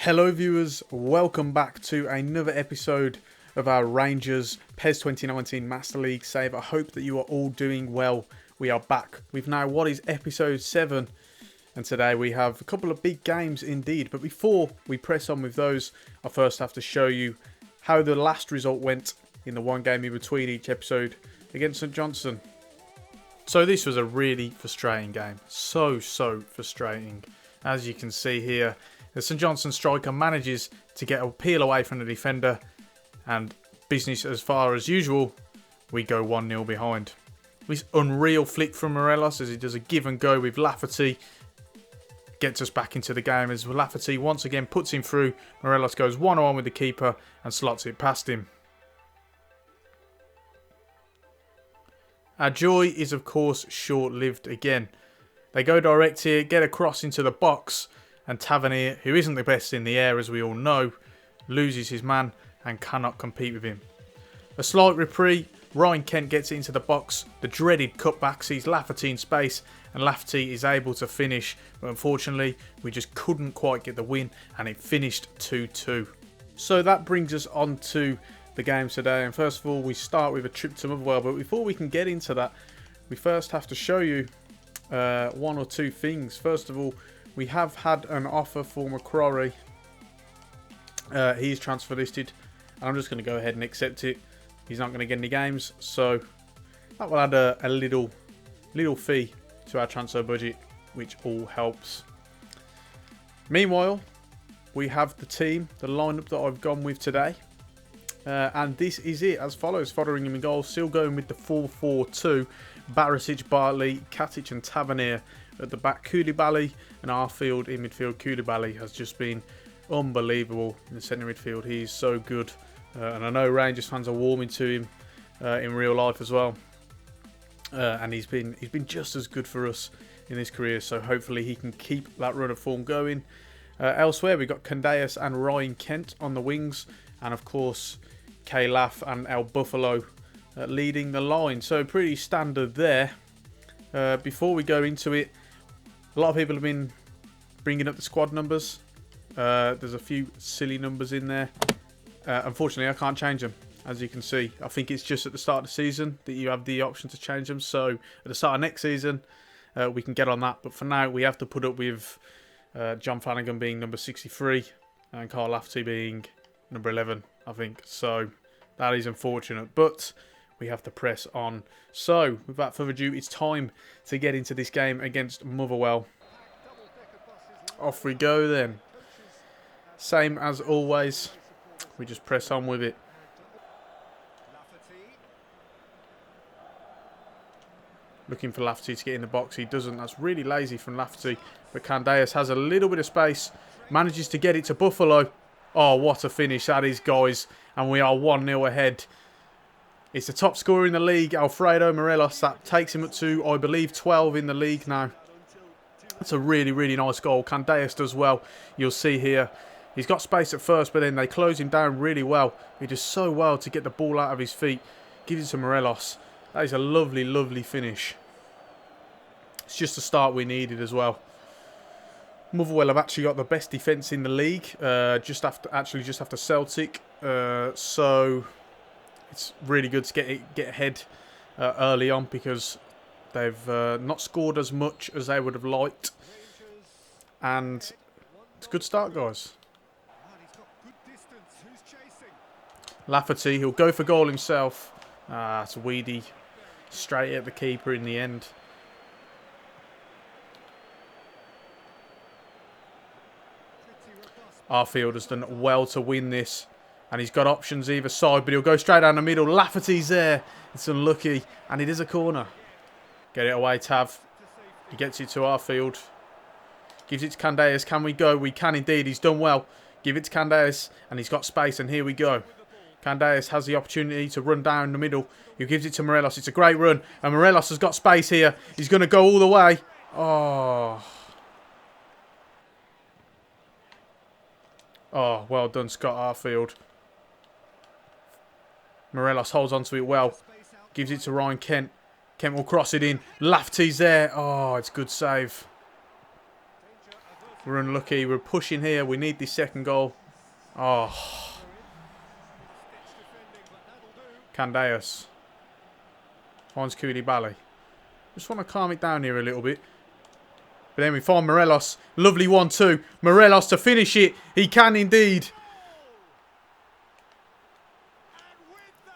Hello viewers, welcome back to another episode of our Rangers PES 2019 Master League save. I hope that you are all doing well. We are back with now what is episode 7, and today we have a couple of big games indeed. But before we press on with those, I first have to show you how the last result went in the one game in between each episode against St Johnstone. So this was a really frustrating game, so frustrating. As you can see here, the St Johnstone striker manages to get a peel away from the defender, and business as far as usual, we go 1-0 behind. This unreal flick from Morelos as he does a give and go with Lafferty, gets us back into the game as Lafferty once again puts him through. Morelos goes 1-on-1 with the keeper and slots it past him. Our joy is of course short-lived again. They go direct here, get a cross into the box, and Tavernier, who isn't the best in the air as we all know, loses his man and cannot compete with him. A slight reprieve, Ryan Kent gets it into the box, the dreaded cutback sees Lafferty in space, and Lafferty is able to finish, but unfortunately we just couldn't quite get the win and it finished 2-2. So that brings us on to the game today, and first of all we start with a trip to Motherwell, but before we can get into that we first have to show you one or two things. First of all, we have had an offer for McCrory. He's transfer listed, and I'm just going to go ahead and accept it. He's not going to get any games, so that will add a little fee to our transfer budget, which all helps. Meanwhile, we have the team, the lineup that I've gone with today, and this is it as follows. Fotheringham in goal, still going with the 4-4-2. Barisic, Bartley, Katic and Tavernier at the back. Koulibaly and Arfield in midfield. Koulibaly has just been unbelievable in the centre midfield. He's so good, and I know Rangers fans are warming to him in real life as well. And he's been just as good for us in his career. So hopefully he can keep that run of form going. Elsewhere we've got Candeas and Ryan Kent on the wings, and of course K Laff and El Buffalo leading the line. So pretty standard there. Before we go into it, a lot of people have been bringing up the squad numbers. There's a few silly numbers in there. Unfortunately, I can't change them, as you can see. I think it's just at the start of the season that you have the option to change them. So at the start of next season, we can get on that. But for now, we have to put up with John Flanagan being number 63 and Carl Lafferty being number 11, I think. So that is unfortunate, but we have to press on. So without further ado, it's time to get into this game against Motherwell. Off we go then. Same as always, we just press on with it. Looking for Lafferty to get in the box. He doesn't. That's really lazy from Lafferty. But Candeas has a little bit of space. Manages to get it to Buffalo. Oh, what a finish that is, guys. And we are 1-0 ahead. It's the top scorer in the league, Alfredo Morelos. That takes him up to, I believe, 12 in the league now. It's a really nice goal. Candeas does well. You'll see here, he's got space at first, but then they close him down really well. He does so well to get the ball out of his feet. Gives it to Morelos. That is a lovely finish. It's just the start we needed as well. Motherwell have actually got the best defence in the league, just after Celtic. So it's really good to get ahead early on, because they've not scored as much as they would have liked. And it's a good start, guys. Lafferty, he'll go for goal himself. It's Weedy straight at the keeper in the end. Arfield has done well to win this, and he's got options either side, but he'll go straight down the middle. Lafferty's there. It's unlucky, and it is a corner. Get it away, Tav. He gets it to Arfield. Gives it to Candeas. Can we go? We can indeed. He's done well. Give it to Candeas, and he's got space, and here we go. Candeas has the opportunity to run down the middle. He gives it to Morelos. It's a great run, and Morelos has got space here. He's going to go all the way. Oh, well done, Scott Arfield. Morelos holds onto it well. Gives it to Ryan Kent. Kent will cross it in. Lafferty's there. Oh, it's a good save. We're unlucky. We're pushing here. We need this second goal. Oh. Candeas. Finds Koulibaly. Just want to calm it down here a little bit. But then we find Morelos. Lovely 1-2. Morelos to finish it. He can indeed.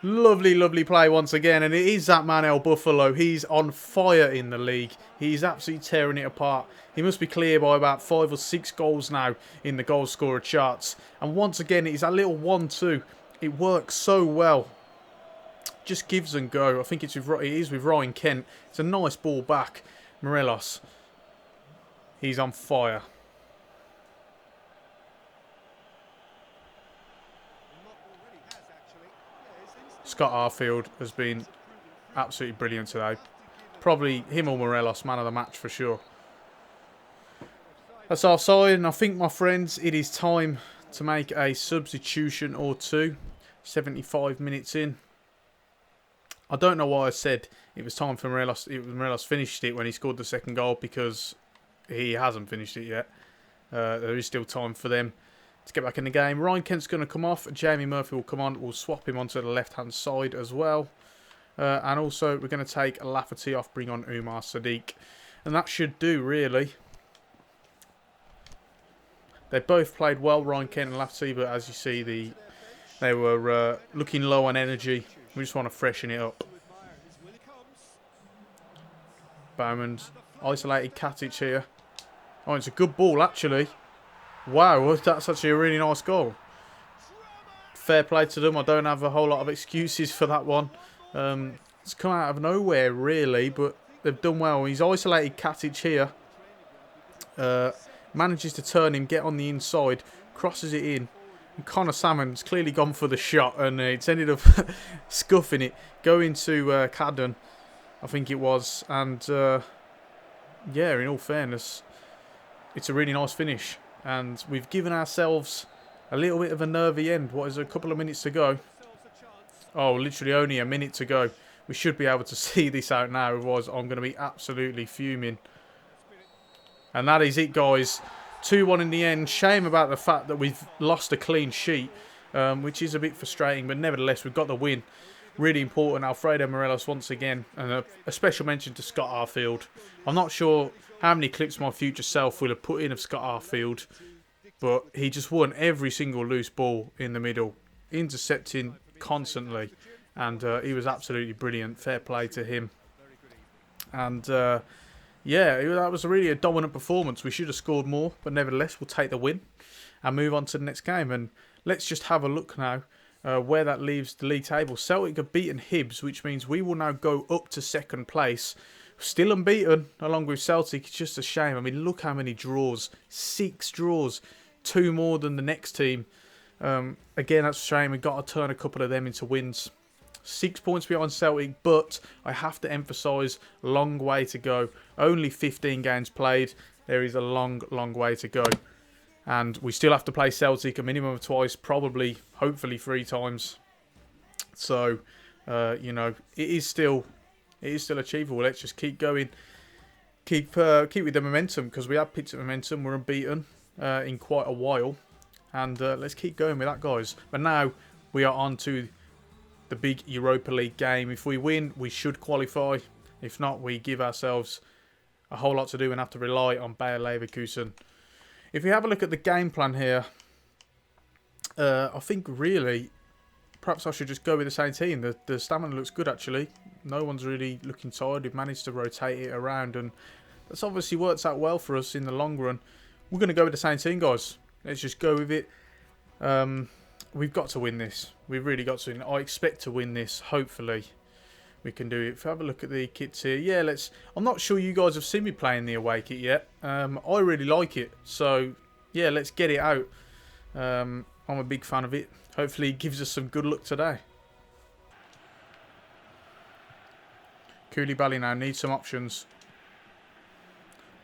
Lovely, lovely play once again. And it is that man El Buffalo. He's on fire in the league. He's absolutely tearing it apart. He must be clear by about 5 or 6 goals now in the goal scorer charts. And once again, it's that little 1-2. It works so well. Just gives and go. I think it is with Ryan Kent. It's a nice ball back. Morelos. He's on fire. Scott Arfield has been absolutely brilliant today. Probably him or Morelos, man of the match for sure. That's our side, and I think, my friends, it is time to make a substitution or two. 75 minutes in. I don't know why I said it was time for Morelos. Morelos finished it when he scored the second goal, because he hasn't finished it yet. There is still time for them to get back in the game. Ryan Kent's going to come off. Jamie Murphy will come on. We'll swap him onto the left-hand side as well. And also, we're going to take Lafferty off, bring on Umar Sadiq. And that should do, really. They both played well, Ryan Kent and Lafferty, but as you see, they were looking low on energy. We just want to freshen it up. Bowman, isolated Katic here. Oh, it's a good ball, actually. Wow, that's actually a really nice goal. Fair play to them. I don't have a whole lot of excuses for that one. It's come out of nowhere, really, but they've done well. He's isolated Katic here. Manages to turn him, get on the inside, crosses it in. And Connor Salmon's clearly gone for the shot, and it's ended up scuffing it. Going to Cadden, I think it was. And, yeah, in all fairness, it's a really nice finish. And we've given ourselves a little bit of a nervy end. What is a couple of minutes to go? Oh, literally only a minute to go. We should be able to see this out now. Otherwise, I'm going to be absolutely fuming. And that is it, guys. 2-1 in the end. Shame about the fact that we've lost a clean sheet, which is a bit frustrating. But nevertheless, we've got the win. Really important. Alfredo Morelos once again. And a special mention to Scott Arfield. I'm not sure how many clips my future self will have put in of Scott Arfield. But he just won every single loose ball in the middle. Intercepting constantly. And he was absolutely brilliant. Fair play to him. And yeah, that was really a dominant performance. We should have scored more, but nevertheless, we'll take the win and move on to the next game. And let's just have a look now where that leaves the league table. Celtic have beaten Hibs, which means we will now go up to second place. Still unbeaten, along with Celtic. It's just a shame. I mean, look how many draws. 6 draws. 2 more than the next team. Again, that's a shame. We've got to turn a couple of them into wins. 6 points behind Celtic, but I have to emphasise, long way to go. Only 15 games played. There is a long, long way to go. And we still have to play Celtic a minimum of twice, probably, hopefully 3 times. So, you know, it is still achievable. Let's just keep going. Keep with the momentum, because we have picked up momentum. We're unbeaten in quite a while. And let's keep going with that, guys. But now we are on to the big Europa League game. If we win, we should qualify. If not, we give ourselves a whole lot to do and have to rely on Bayer Leverkusen. If we have a look at the game plan here, I think really, perhaps I should just go with the same team. The stamina looks good, actually. No one's really looking tired. We've managed to rotate it around, and that's obviously works out well for us in the long run. We're going to go with the same team, guys. Let's just go with it. We've got to win this. We've really got to win. I expect to win this. Hopefully, we can do it. If we have a look at the kits here, yeah, let's. I'm not sure you guys have seen me playing the away kit yet. I really like it. So yeah, let's get it out. I'm a big fan of it. Hopefully, it gives us some good luck today. Koulibaly now needs some options.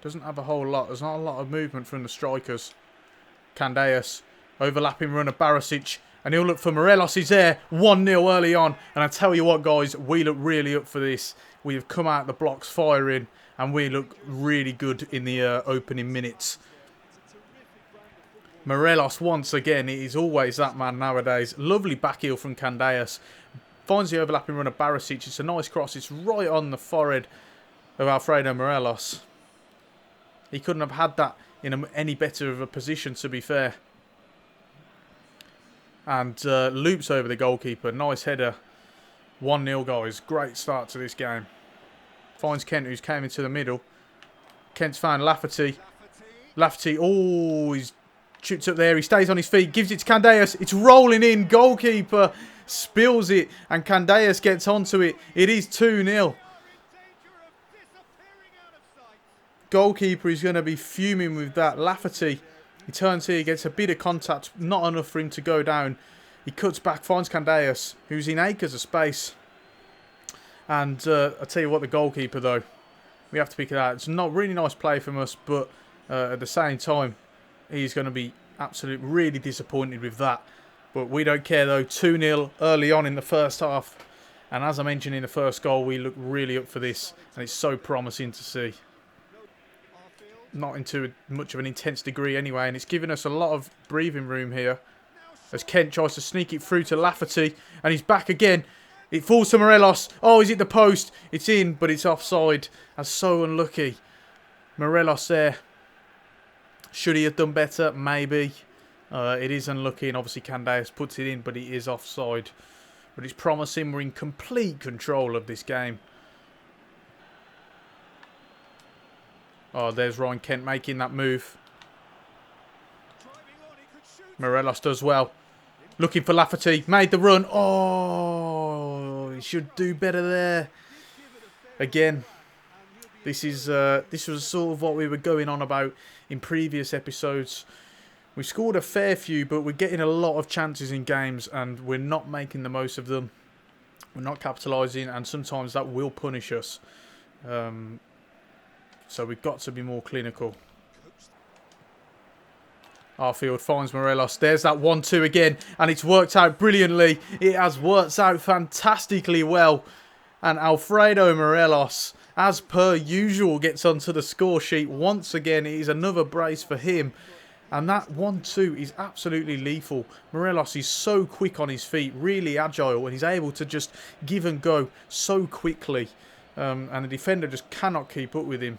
Doesn't have a whole lot. There's not a lot of movement from the strikers. Candeas. Overlapping run of Barisic. And he'll look for Morelos. He's there. 1-0 early on. And I tell you what, guys. We look really up for this. We have come out the blocks firing. And we look really good in the opening minutes. Morelos once again. It is always that man nowadays. Lovely back heel from Candeas. Finds the overlapping run of Barisic. It's a nice cross. It's right on the forehead of Alfredo Morelos. He couldn't have had that in any better of a position, to be fair. And loops over the goalkeeper. Nice header. 1-0, guys. Great start to this game. Finds Kent, who's came into the middle. Kent's found Lafferty. Lafferty, oh, he's shoots up there. He stays on his feet. Gives it to Candeas. It's rolling in. Goalkeeper spills it. And Candeas gets onto it. It is 2-0. Goalkeeper is going to be fuming with that. Lafferty, he turns here, gets a bit of contact. Not enough for him to go down. He cuts back, finds Candeas, who's in acres of space. And I'll tell you what, the goalkeeper, though, we have to pick it out. It's not really nice play from us, but at the same time, he's going to be absolutely really disappointed with that. But we don't care, though. 2-0 early on in the first half. And as I mentioned in the first goal, we look really up for this. And it's so promising to see. Not into much of an intense degree anyway. And it's given us a lot of breathing room here. As Kent tries to sneak it through to Lafferty. And he's back again. It falls to Morelos. Oh, is it the post? It's in, but it's offside. That's so unlucky. Morelos there. Should he have done better? Maybe. It is unlucky, and obviously Candeas puts it in, but he is offside. But it's promising. We're in complete control of this game. Oh, there's Ryan Kent making that move. Morelos does well. Looking for Lafferty. Made the run. Oh, he should do better there. Again, this was sort of what we were going on about in previous episodes. We scored a fair few, but we're getting a lot of chances in games, and we're not making the most of them. We're not capitalising, and sometimes that will punish us. So we've got to be more clinical. Arfield finds Morelos. There's that 1-2 again. And it's worked out brilliantly. It has worked out fantastically well. And Alfredo Morelos, as per usual, gets onto the score sheet. Once again, it is another brace for him. And that 1-2 is absolutely lethal. Morelos is so quick on his feet. Really agile. And he's able to just give and go so quickly. And the defender just cannot keep up with him.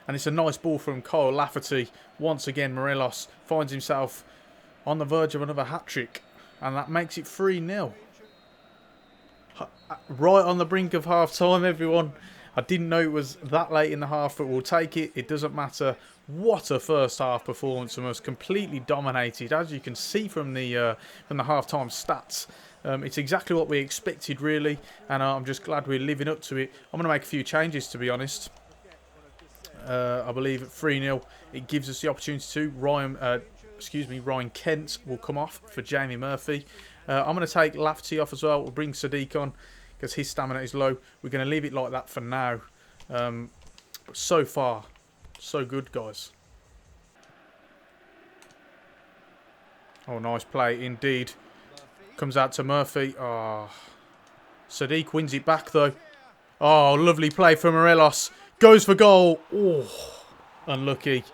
And it's a nice ball from Kyle Lafferty. Once again, Morelos finds himself on the verge of another hat-trick. And that makes it 3-0. Right on the brink of half-time, everyone. I didn't know it was that late in the half, but we'll take it. It doesn't matter. What a first-half performance from us. Completely dominated, as you can see from the half-time stats. It's exactly what we expected, really. And I'm just glad we're living up to it. I'm going to make a few changes, to be honest. I believe at 3-0 it gives us the opportunity to. Ryan Kent will come off for Jamie Murphy. I'm going to take Lafferty off as well. We'll bring Sadiq on because his stamina is low. We're going to leave it like that for now. But so far, so good, guys. Oh, nice play indeed. Comes out to Murphy. Oh, Sadiq wins it back though. Oh, lovely play from Morelos. Goes for goal. Oh, unlucky.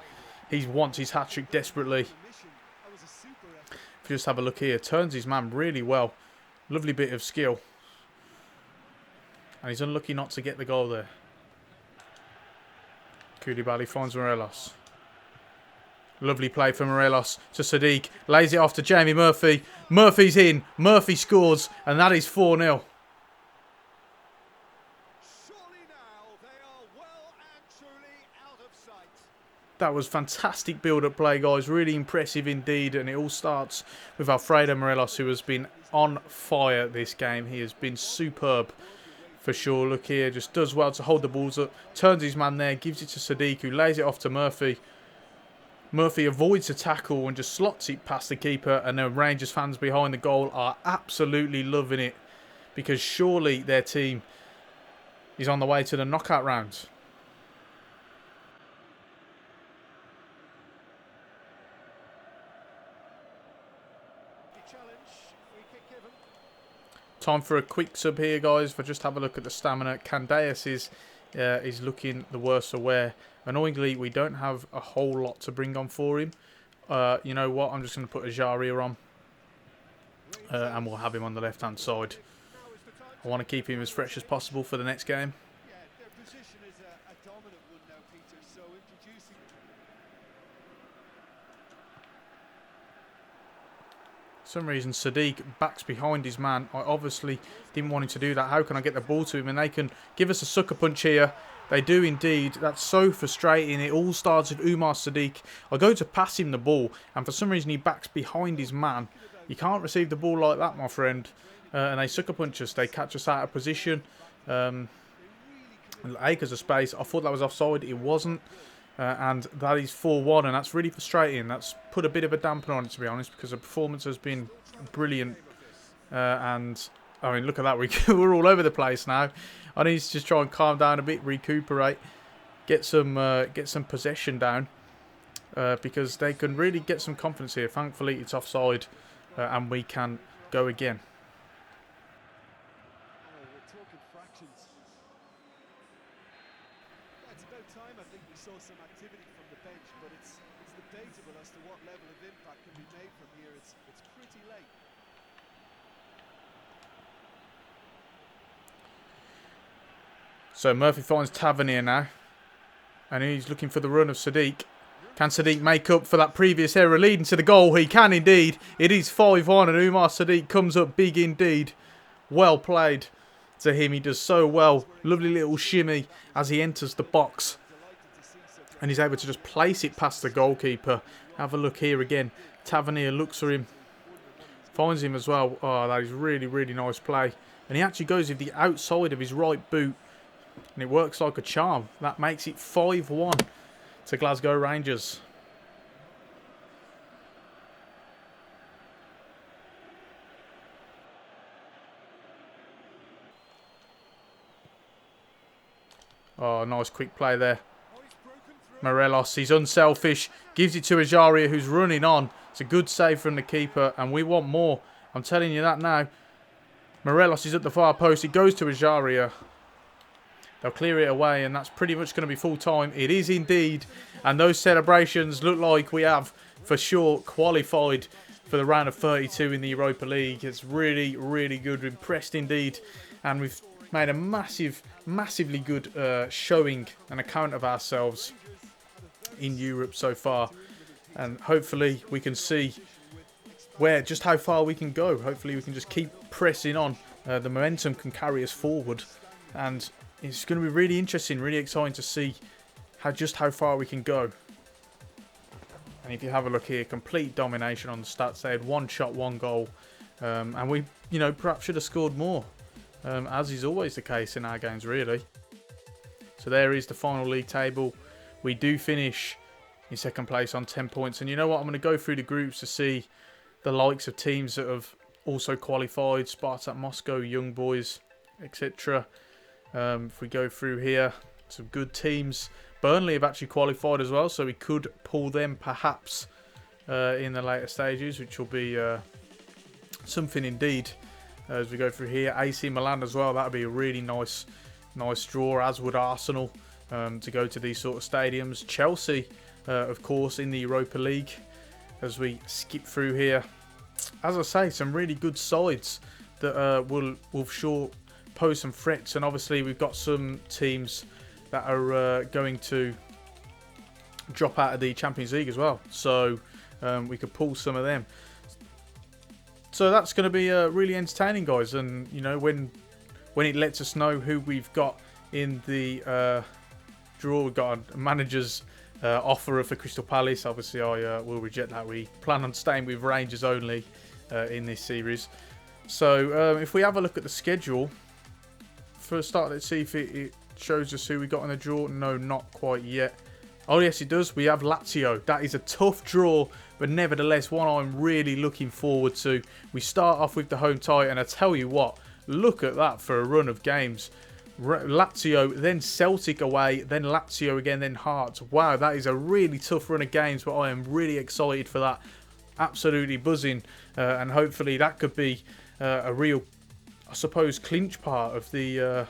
He wants his hat-trick desperately. If you just have a look here. Turns his man really well. Lovely bit of skill. And he's unlucky not to get the goal there. Koulibaly finds Morelos. Lovely play from Morelos to Sadiq. Lays it off to Jamie Murphy. Murphy's in. Murphy scores. And that is 4-0. That was fantastic build-up play, guys. Really impressive indeed. And it all starts with Alfredo Morelos, who has been on fire this game. He has been superb for sure. Look here, just does well to hold the balls up. Turns his man there, gives it to Sadiq, who lays it off to Murphy. Murphy avoids a tackle and just slots it past the keeper. And the Rangers fans behind the goal are absolutely loving it. Because surely their team is on the way to the knockout round. Time for a quick sub here, guys. If I just have a look at the stamina. Candeas is is looking the worse for wear. Annoyingly, we don't have a whole lot to bring on for him. You know what? I'm just going to put Ajaria on. And we'll have him on the left-hand side. I want to keep him as fresh as possible for the next game. For some reason, Sadiq backs behind his man. I obviously didn't want him to do that. How can I get the ball to him? And they can give us a sucker punch here. They do indeed. That's so frustrating. It all starts with Umar Sadiq. I go to pass him the ball, and for some reason he backs behind his man. You can't receive the ball like that, my friend. And they sucker punch us. They catch us out of position. Acres of space. I thought that was offside. It wasn't. And that is 4-1, and that's really frustrating. That's put a bit of a damper on it, to be honest, because the performance has been brilliant. And, I mean, look at that. We're all over the place now. I need to just try and calm down a bit, recuperate, get some possession down, because they can really get some confidence here. Thankfully, it's offside, and we can go again. So Murphy finds Tavernier now. And he's looking for the run of Sadiq. Can Sadiq make up for that previous error leading to the goal? He can indeed. It is 5-1 and Umar Sadiq comes up big indeed. Well played to him. He does so well. Lovely little shimmy as he enters the box. And he's able to just place it past the goalkeeper. Have a look here again. Tavernier looks for him. Finds him as well. Oh, that is really, really nice play. And he actually goes with the outside of his right boot. And it works like a charm. That makes it 5-1 to Glasgow Rangers. Oh, nice quick play there. Morelos, he's unselfish. Gives it to Ajaria, who's running on. It's a good save from the keeper, and we want more. I'm telling you that now. Morelos is at the far post. It goes to Ajaria. They'll clear it away, and that's pretty much going to be full time. It is indeed. And those celebrations look like we have, for sure, qualified for the round of 32 in the Europa League. It's really, really good. We're impressed indeed. And we've made a massively good showing and account of ourselves in Europe so far. And hopefully we can see just how far we can go. Hopefully we can just keep pressing on. The momentum can carry us forward. And it's going to be really interesting, really exciting to see just how far we can go. And if you have a look here, complete domination on the stats. They had one shot, one goal. And we, perhaps should have scored more. As is always the case in our games, really. So there is the final league table. We do finish in second place on 10 points. And you know what? I'm going to go through the groups to see the likes of teams that have also qualified. Spartak Moscow, Young Boys, etc. If we go through here, some good teams. Burnley have actually qualified as well, so we could pull them perhaps in the later stages, which will be something indeed. As we go through here, AC Milan as well. That would be a really nice draw, as would Arsenal, to go to these sort of stadiums. Chelsea, of course, in the Europa League. As we skip through here, as I say, some really good sides that will sure pose some threats, and obviously we've got some teams that are going to drop out of the Champions League as well, so we could pull some of them. So that's going to be really entertaining, guys. And when it lets us know who we've got in the draw, we've got a manager's offer for Crystal Palace. Obviously I will reject that. We plan on staying with Rangers only in this series. So if we have a look at the schedule for a start, let's see if it shows us who we got in the draw. No, not quite yet. Oh yes, it does. We have Lazio. That is a tough draw, but nevertheless one I'm really looking forward to. We start off with the home tie, and I tell you what, look at that for a run of games. Lazio, then Celtic away, then Lazio again, then Hearts. Wow, that is a really tough run of games, but I am really excited for that. Absolutely buzzing, and hopefully that could be a real, I suppose, clinch part of the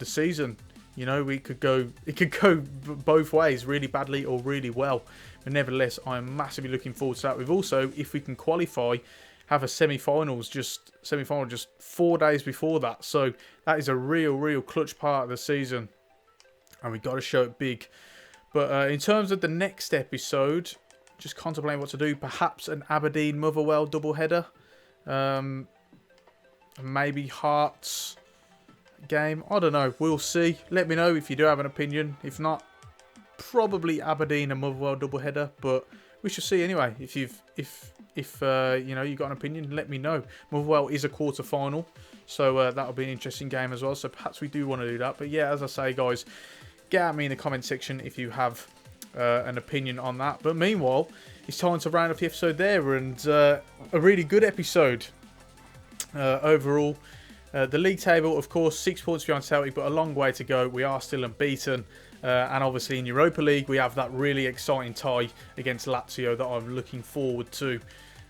season. You know, it could go both ways, really badly or really well. But nevertheless, I'm massively looking forward to that. We've also, if we can qualify, have a semi-final just 4 days before that. So that is a real clutch part of the season, and we've got to show it big. But in terms of the next episode, just contemplating what to do. Perhaps an Aberdeen Motherwell doubleheader. Maybe Hearts game. I don't know. We'll see. Let me know if you do have an opinion. If not, probably Aberdeen and Motherwell doubleheader. But we shall see anyway. If you know you got an opinion, let me know. Motherwell is a quarter final, so that'll be an interesting game as well. So perhaps we do want to do that. But yeah, as I say, guys, get at me in the comment section if you have an opinion on that. But meanwhile, it's time to round up the episode there, and a really good episode overall. The league table, of course, 6 points behind Celtic, but a long way to go. We are still unbeaten. And obviously in Europa League, we have that really exciting tie against Lazio that I'm looking forward to.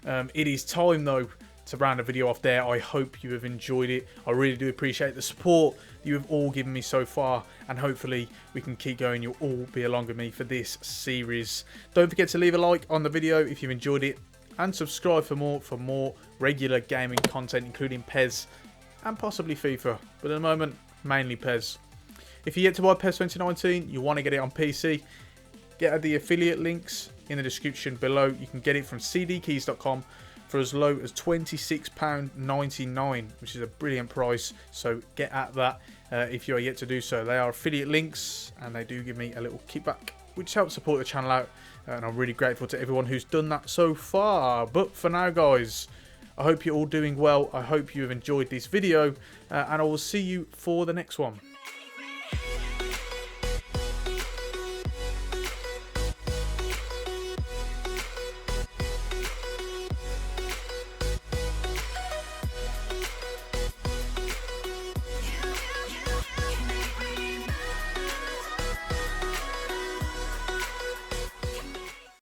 It is time, though, to round the video off there. I hope you have enjoyed it. I really do appreciate the support you have all given me so far, and hopefully we can keep going. You'll all be along with me for this series. Don't forget to leave a like on the video if you've enjoyed it, and subscribe for more regular gaming content, including PES and possibly FIFA, but at the moment, mainly PES. If you get to buy PES 2019, you want to get it on PC, get the affiliate links in the description below. You can get it from cdkeys.com for as low as £26.99, which is a brilliant price, so get at that if you are yet to do so. They are affiliate links, and they do give me a little kickback, which helps support the channel out, and I'm really grateful to everyone who's done that so far. But for now, guys, I hope you're all doing well. I hope you have enjoyed this video, and I will see you for the next one.